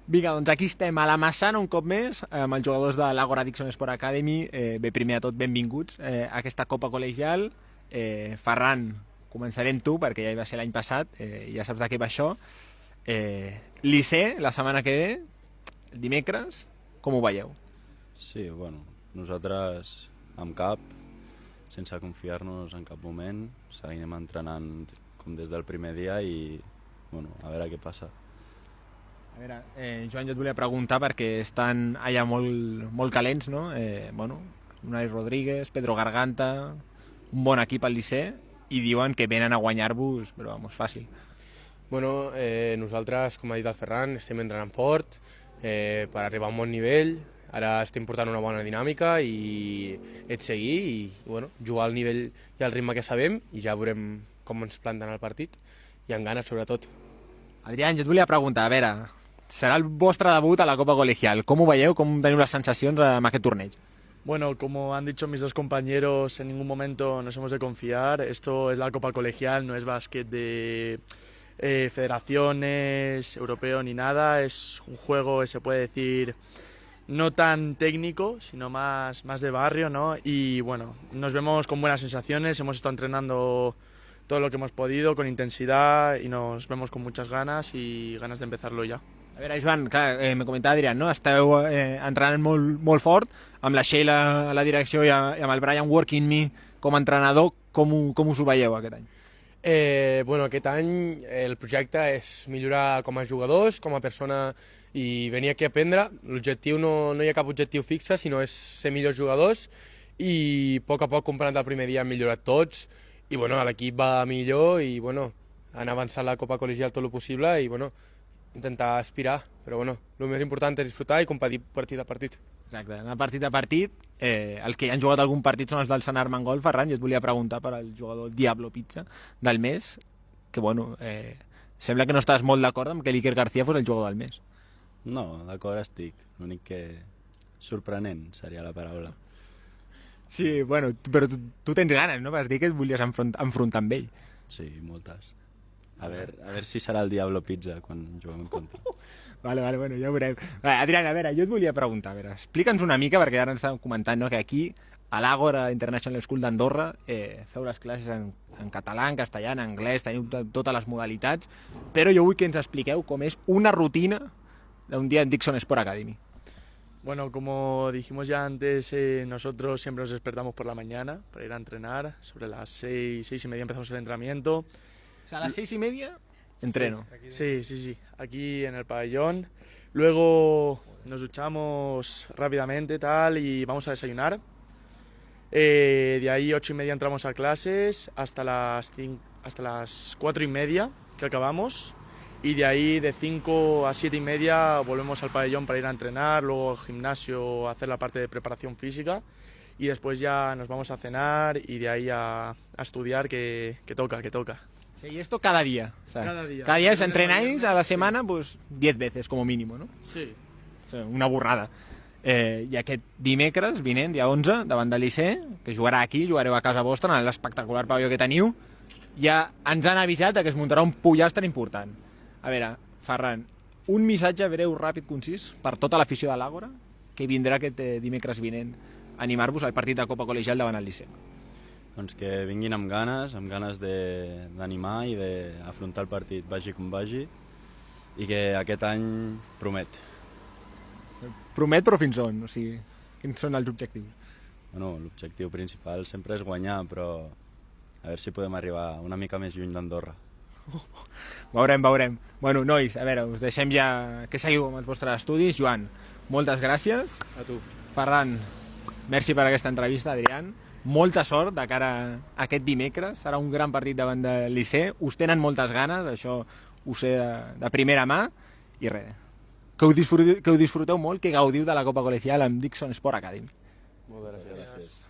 Vinga, doncs aquí estem a la Massana un cop més amb els jugadors de l'Agora Dixon Sport Academy. Bé, primer de tot, benvinguts a aquesta Copa Col·legial. Ferran, començaré amb tu perquè ja hi va ser l'any passat, ja saps de què va això. Liceu, la setmana que ve, dimecres, com ho veieu? Sí, bueno, nosaltres amb cap, sense confiar-nos en cap moment, seguirem entrenant com des del primer dia i bueno, a veure què passa. A veure, Joan, jo et volia preguntar perquè estan allà molt calents, no? Bueno, Unai Rodríguez, Pedro Garganta, un bon equip al Liceu, i diuen que venen a guanyar-vos, però vamos, fàcil. Bueno, nosaltres, com ha dit el Ferran, estem entrenant fort per arribar a un bon nivell. Ara estem portant una bona dinàmica i és seguir i bueno, jugar al nivell i al ritme que sabem i ja veurem com ens planten el partit i amb ganes sobretot. Adrián, jo et volia preguntar, a veure, serà el vostre debut a la Copa Colegial. Com ho veieu? Com teniu les sensacions amb aquest torneig? Bueno, como han dicho mis dos compañeros, en ningún momento nos hemos de confiar. Esto es la Copa Colegial, no es básquet de federaciones, europeo ni nada. Es un juego, se puede decir, no tan técnico, sino más de barrio, ¿no? Y bueno, nos vemos con buenas sensaciones, hemos estado entrenando todo lo que hemos podido, con intensidad, y nos vemos con muchas ganas y ganas de empezarlo ya. A veure, Joan, clar, me comentava Adrián, no? Esteu entrenant molt fort, amb la Sheila a la direcció i amb el Brian Working Me com a entrenador. Com us ho veieu aquest any? Bueno, aquest any el projecte és millorar com a jugadors, com a persona i venir aquí a aprendre. L'objectiu no hi ha cap objectiu fixe, sinó és ser millors jugadors i a poc, comparant el primer dia, hem millorat tots i bueno, l'equip va millor i bueno, han avançat la Copa Col·legial tot el possible i bueno, intentar aspirar, però bueno, el més important és disfrutar i competir partit a partit. Exacte, anar partit a partit. Els que ja han jugat algun partit són els del Sant Armengol. Ferran, jo et volia preguntar per al jugador Diablo Pizza del mes, que bueno, sembla que no estàs molt d'acord amb que l'Iker García fos el jugador del mes. No, d'acord estic, l'únic que sorprenent seria la paraula. Sí, bueno, però tu tens ganes, no? Vas dir que et volies enfrontar amb ell. Sí, moltes. A veure si serà el Diablo Pizza quan juguem en contra. Vale, bueno, ja ho veurem. Adrián, a veure, jo et volia preguntar, a veure, explica'ns una mica, perquè ara ens estàvem comentant, no?, que aquí, a l'Àgora International School d'Andorra, feu les classes en català, en castellà, en anglès, teniu totes les modalitats, però jo vull que ens expliqueu com és una rutina d'un dia en Dixon Sport Academy. Bueno, como dijimos ya antes, nosotros siempre nos despertamos por la mañana para ir a entrenar. Sobre las 6:30 empezamos el entrenamiento. O sea, a las 6:30 entreno. Sí, aquí en el pabellón. Luego nos duchamos rápidamente tal y vamos a desayunar. De ahí 8:30 entramos a clases hasta las 4:30 que acabamos. Y de ahí de 5 a 7:30 volvemos al pabellón para ir a entrenar, luego al gimnasio a hacer la parte de preparación física y después ya nos vamos a cenar y de ahí a estudiar que toca. Sí, y esto cada día. O sea, Cada día. Cada día os entrenáis a la semana pues 10 veces como mínimo, no? Sí. O sea, una borrada. I aquest dimecres vinent, dia 11, davant del Liceu, que jugarà aquí, jugareu a casa vostra, en l'espectacular pavelló que teniu, ja ens han avisat que es muntarà un pollastre tan important. A veure, Ferran, un missatge breu, ràpid, concís per tota l'afició de l'Àgora que vindrà aquest dimecres vinent a animar-vos al partit de Copa Col·legial davant el Liceu. Doncs que vinguin amb ganes d'animar i d'afrontar el partit vagi com vagi i que aquest any promet. Promet, però fins on? O sigui, quins són els objectius? Bueno, l'objectiu principal sempre és guanyar, però a veure si podem arribar una mica més lluny d'Andorra. Veurem. Bueno, nois, a veure, us deixem ja que seguiu amb els vostres estudis. Joan, moltes gràcies. A tu. Ferran, merci per aquesta entrevista. Adrián, molta sort de cara a aquest dimecres. Serà un gran partit davant del Liceu. Us tenen moltes ganes, això ho sé de primera mà. I res, que ho disfruteu molt, que gaudiu de la Copa Col·legial amb Dixon Sport Academy. Moltes gràcies.